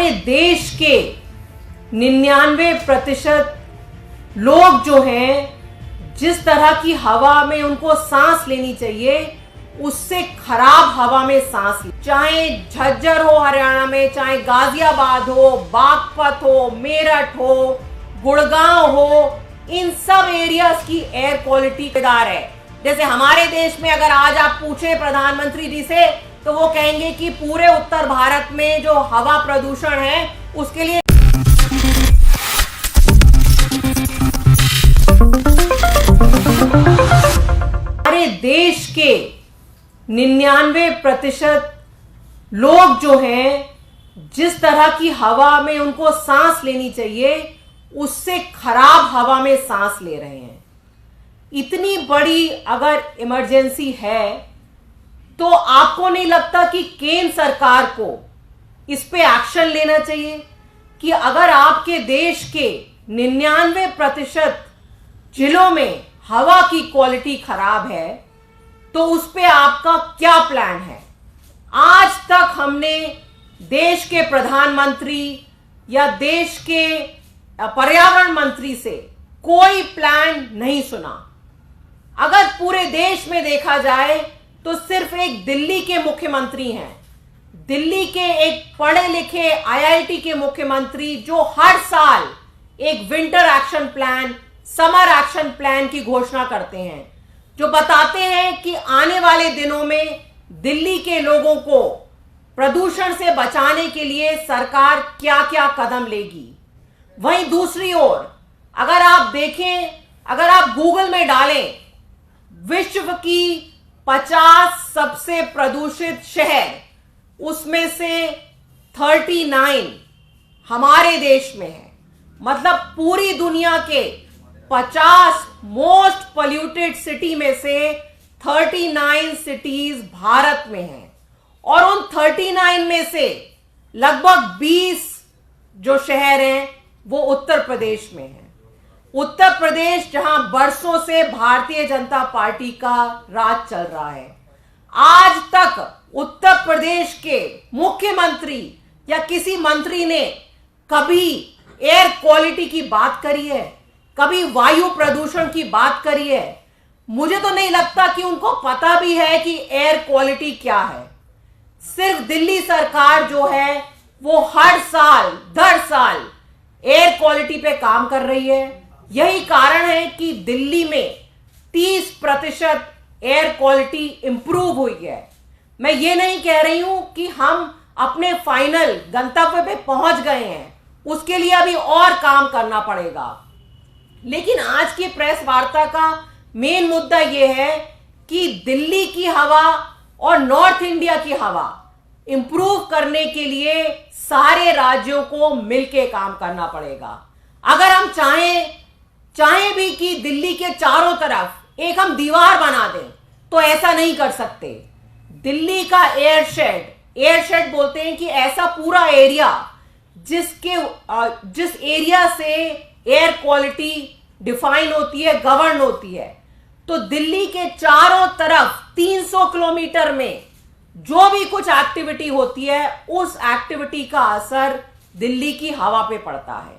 अरे देश के 99% लोग जो हैं, जिस तरह की हवा में उनको सांस लेनी चाहिए उससे खराब हवा में सांस ले, चाहे झज्जर हो हरियाणा में, चाहे गाजियाबाद हो, बागपत हो, मेरठ हो, गुड़गांव हो, इन सब एरियाज की एयर क्वालिटी बेकार है। जैसे हमारे देश में अगर आज आप पूछे प्रधानमंत्री जी से तो वो कहेंगे कि पूरे उत्तर भारत में जो हवा प्रदूषण है उसके लिए हमारे देश के 99% लोग जो हैं, जिस तरह की हवा में उनको सांस लेनी चाहिए उससे खराब हवा में सांस ले रहे हैं। इतनी बड़ी अगर इमरजेंसी है तो आपको नहीं लगता कि केंद्र सरकार को इस पे एक्शन लेना चाहिए कि अगर आपके देश के 99% जिलों में हवा की क्वालिटी खराब है तो उस पे आपका क्या प्लान है? आज तक हमने देश के प्रधानमंत्री या देश के पर्यावरण मंत्री से कोई प्लान नहीं सुना। अगर पूरे देश में देखा जाए तो सिर्फ एक दिल्ली के मुख्यमंत्री हैं, दिल्ली के एक पढ़े लिखे आईआईटी के मुख्यमंत्री, जो हर साल एक winter action plan, summer action plan की घोषणा करते हैं, जो बताते हैं कि आने वाले दिनों में दिल्ली के लोगों को प्रदूषण से बचाने के लिए सरकार क्या क्या कदम लेगी। वहीं दूसरी ओर अगर आप देखें, अगर आप गूगल में डालें विश्व की 50 सबसे प्रदूषित शहर, उसमें से 39 हमारे देश में है। मतलब पूरी दुनिया के 50 मोस्ट पोल्यूटेड सिटी में से 39 सिटीज भारत में हैं और उन 39 में से लगभग 20 जो शहर हैं वो उत्तर प्रदेश में हैं। उत्तर प्रदेश जहां बरसों से भारतीय जनता पार्टी का राज चल रहा है, आज तक उत्तर प्रदेश के मुख्यमंत्री या किसी मंत्री ने कभी एयर क्वालिटी की बात करी है, कभी वायु प्रदूषण की बात करी है? मुझे तो नहीं लगता कि उनको पता भी है कि एयर क्वालिटी क्या है। सिर्फ दिल्ली सरकार जो है वो हर साल दर साल एयर क्वालिटी पे काम कर रही है। यही कारण है कि दिल्ली में 30% एयर क्वालिटी इंप्रूव हुई है। मैं ये नहीं कह रही हूं कि हम अपने फाइनल गंतव्य पे पहुंच गए हैं, उसके लिए अभी और काम करना पड़ेगा। लेकिन आज की प्रेस वार्ता का मेन मुद्दा यह है कि दिल्ली की हवा और नॉर्थ इंडिया की हवा इंप्रूव करने के लिए सारे राज्यों को मिलकर काम करना पड़ेगा। अगर हम चाहें भी कि दिल्ली के चारों तरफ एक हम दीवार बना दें तो ऐसा नहीं कर सकते। दिल्ली का एयरशेड बोलते हैं कि ऐसा पूरा एरिया जिस एरिया से एयर क्वालिटी डिफाइन होती है, गवर्न होती है, तो दिल्ली के चारों तरफ 300 किलोमीटर में जो भी कुछ एक्टिविटी होती है उस एक्टिविटी का असर दिल्ली की हवा पे पड़ता है।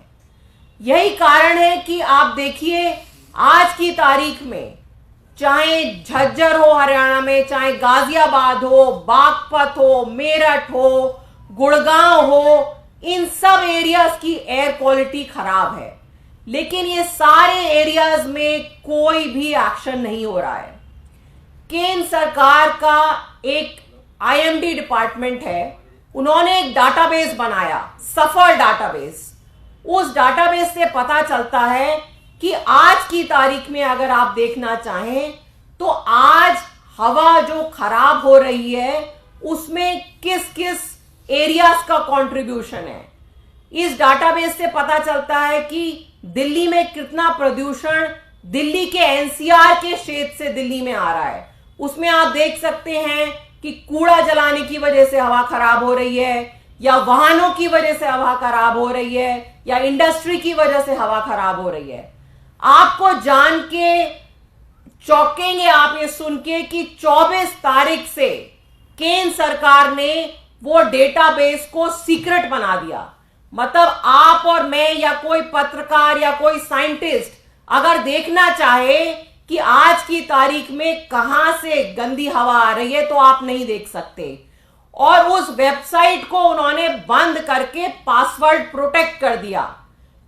यही कारण है कि आप देखिए आज की तारीख में चाहे झज्जर हो हरियाणा में, चाहे गाजियाबाद हो, बागपत हो, मेरठ हो, गुड़गांव हो, इन सब एरियाज की एयर क्वालिटी खराब है। लेकिन ये सारे एरियाज में कोई भी एक्शन नहीं हो रहा है। केंद्र सरकार का एक आईएमडी डिपार्टमेंट है, उन्होंने एक डाटाबेस बनाया, सफर डाटाबेस। उस डाटाबेस से पता चलता है कि आज की तारीख में अगर आप देखना चाहें तो आज हवा जो खराब हो रही है उसमें किस किस एरियाज का कंट्रीब्यूशन है। इस डाटाबेस से पता चलता है कि दिल्ली में कितना प्रदूषण दिल्ली के एनसीआर के क्षेत्र से दिल्ली में आ रहा है। उसमें आप देख सकते हैं कि कूड़ा जलाने की वजह से हवा खराब हो रही है, या वाहनों की वजह से हवा खराब हो रही है, या इंडस्ट्री की वजह से हवा खराब हो रही है। आपको जान के चौंकेंगे आप ये सुन के कि 24 तारीख से केंद्र सरकार ने वो डेटाबेस को सीक्रेट बना दिया। मतलब आप और मैं या कोई पत्रकार या कोई साइंटिस्ट अगर देखना चाहे कि आज की तारीख में कहां से गंदी हवा आ रही है तो आप नहीं देख सकते। और उस वेबसाइट को उन्होंने बंद करके पासवर्ड प्रोटेक्ट कर दिया।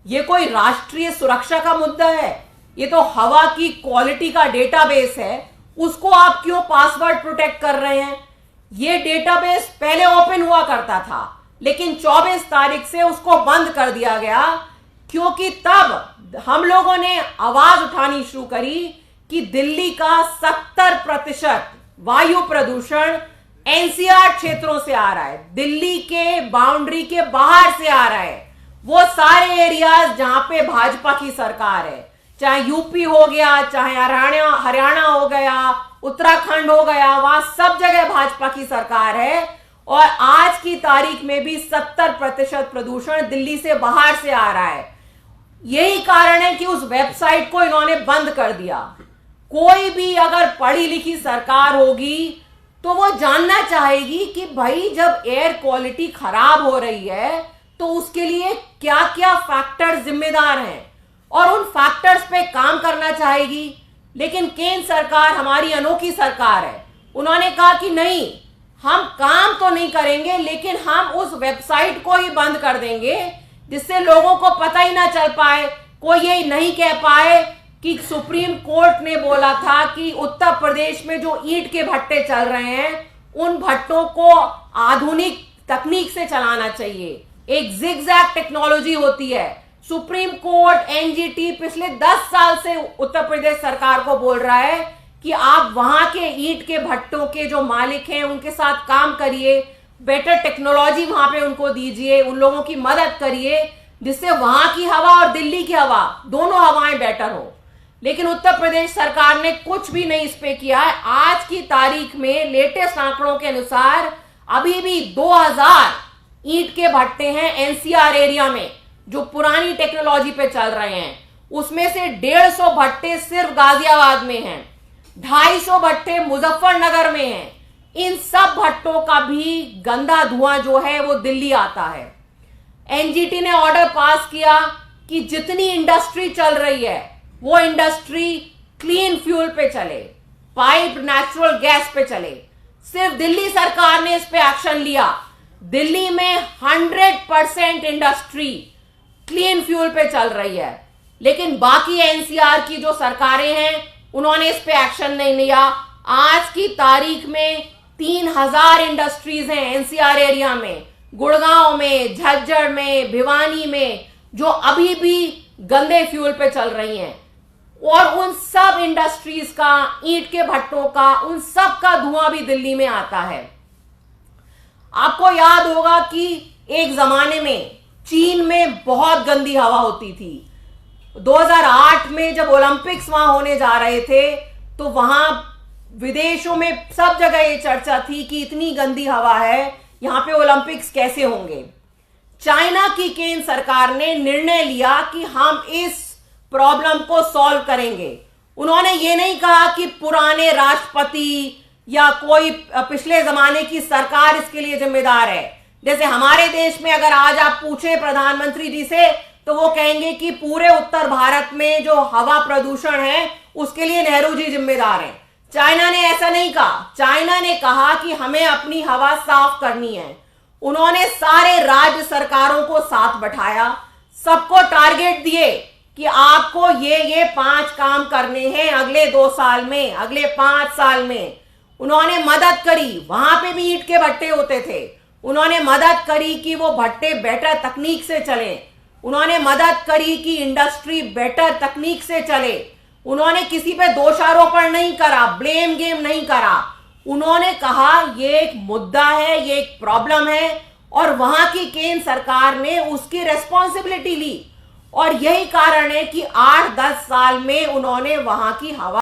ये कोई राष्ट्रीय सुरक्षा का मुद्दा है? ये तो हवा की क्वालिटी का डेटाबेस है, उसको आप क्यों पासवर्ड प्रोटेक्ट कर रहे हैं? ये डेटाबेस पहले ओपन हुआ करता था, लेकिन 24 तारीख से उसको बंद कर दिया गया, क्योंकि तब हम लोगों ने आवाज उठानी शुरू करी कि दिल्ली का 70% वायु प्रदूषण एनसीआर क्षेत्रों से आ रहा है, दिल्ली के बाउंड्री के बाहर से आ रहा है। वो सारे एरियाज जहां पे भाजपा की सरकार है, चाहे यूपी हो गया, चाहे हरियाणा हो गया, उत्तराखंड हो गया, वहां सब जगह भाजपा की सरकार है। और आज की तारीख में भी 70% प्रदूषण दिल्ली से बाहर से आ रहा है। यही कारण है कि उस वेबसाइट को इन्होंने बंद कर दिया। कोई भी अगर पढ़ी लिखी सरकार होगी तो वो जानना चाहेगी कि भाई जब एयर क्वालिटी खराब हो रही है तो उसके लिए क्या क्या फैक्टर्स जिम्मेदार हैं, और उन फैक्टर्स पे काम करना चाहेगी। लेकिन केंद्र सरकार हमारी अनोखी सरकार है, उन्होंने कहा कि नहीं, हम काम तो नहीं करेंगे लेकिन हम उस वेबसाइट को ही बंद कर देंगे, जिससे लोगों को पता ही ना चल पाए, कोई ये नहीं कह पाए कि सुप्रीम कोर्ट ने बोला था कि उत्तर प्रदेश में जो ईंट के भट्टे चल रहे हैं उन भट्टों को आधुनिक तकनीक से चलाना चाहिए। एक जिगजैग टेक्नोलॉजी होती है। सुप्रीम कोर्ट, एनजीटी पिछले 10 साल से उत्तर प्रदेश सरकार को बोल रहा है कि आप वहां के ईंट के भट्टों के जो मालिक हैं उनके साथ काम करिए, बेटर टेक्नोलॉजी वहां पे उनको दीजिए, उन लोगों की मदद करिए, जिससे वहां की हवा और दिल्ली की हवा दोनों हवाएं बेटर हो। लेकिन उत्तर प्रदेश सरकार ने कुछ भी नहीं इस पे किया है। आज की तारीख में लेटेस्ट आंकड़ों के अनुसार अभी भी 2000 ईंट के भट्टे हैं एनसीआर एरिया में जो पुरानी टेक्नोलॉजी पे चल रहे हैं। उसमें से 150 भट्टे सिर्फ गाजियाबाद में हैं, 250 भट्टे मुजफ्फरनगर में हैं। इन सब भट्टों का भी गंदा धुआं जो है वो दिल्ली आता है। एनजीटी ने ऑर्डर पास किया कि जितनी इंडस्ट्री चल रही है वो इंडस्ट्री क्लीन फ्यूल पे चले, पाइप नेचुरल गैस पे चले। सिर्फ दिल्ली सरकार ने इस पे एक्शन लिया। दिल्ली में 100% इंडस्ट्री क्लीन फ्यूल पे चल रही है, लेकिन बाकी एनसीआर की जो सरकारें हैं उन्होंने इस पे एक्शन नहीं लिया। आज की तारीख में 3000 इंडस्ट्रीज हैं एनसीआर एरिया में, गुड़गांव में, झज्जर में, भिवानी में, जो अभी भी गंदे फ्यूल पे चल रही हैं। और उन सब इंडस्ट्रीज का, ईंट के भट्टों का, उन सब का धुआं भी दिल्ली में आता है। आपको याद होगा कि एक जमाने में चीन में बहुत गंदी हवा होती थी। 2008 में जब ओलंपिक्स वहां होने जा रहे थे तो वहां विदेशों में सब जगह ये चर्चा थी कि इतनी गंदी हवा है, यहां पे ओलंपिक्स कैसे होंगे। चाइना की केंद्र सरकार ने निर्णय लिया कि हम इस प्रॉब्लम को सॉल्व करेंगे। उन्होंने ये नहीं कहा कि पुराने राष्ट्रपति या कोई पिछले जमाने की सरकार इसके लिए जिम्मेदार है। जैसे हमारे देश में अगर आज आप पूछे प्रधानमंत्री जी से तो वो कहेंगे कि पूरे उत्तर भारत में जो हवा प्रदूषण है उसके लिए नेहरू जी जिम्मेदार हैं। चाइना ने ऐसा नहीं कहा। चाइना ने कहा कि हमें अपनी हवा साफ करनी है। उन्होंने सारे राज्य सरकारों को साथ बैठाया, सबको टारगेट दिए कि आपको ये 5 काम करने हैं अगले 2 साल में, अगले 5 साल में। उन्होंने मदद करी, वहां पे भी ईंट के भट्टे होते थे, उन्होंने मदद करी कि वो भट्टे बेटर तकनीक से चले, उन्होंने मदद करी कि इंडस्ट्री बेटर तकनीक से चले। उन्होंने किसी पे दोषारोपण नहीं करा, ब्लेम गेम नहीं करा। उन्होंने कहा ये एक मुद्दा है, ये एक प्रॉब्लम है, और वहां की केंद्र सरकार ने उसकी रेस्पॉन्सिबिलिटी ली। और यही कारण है कि 8-10 साल में उन्होंने वहां की हवा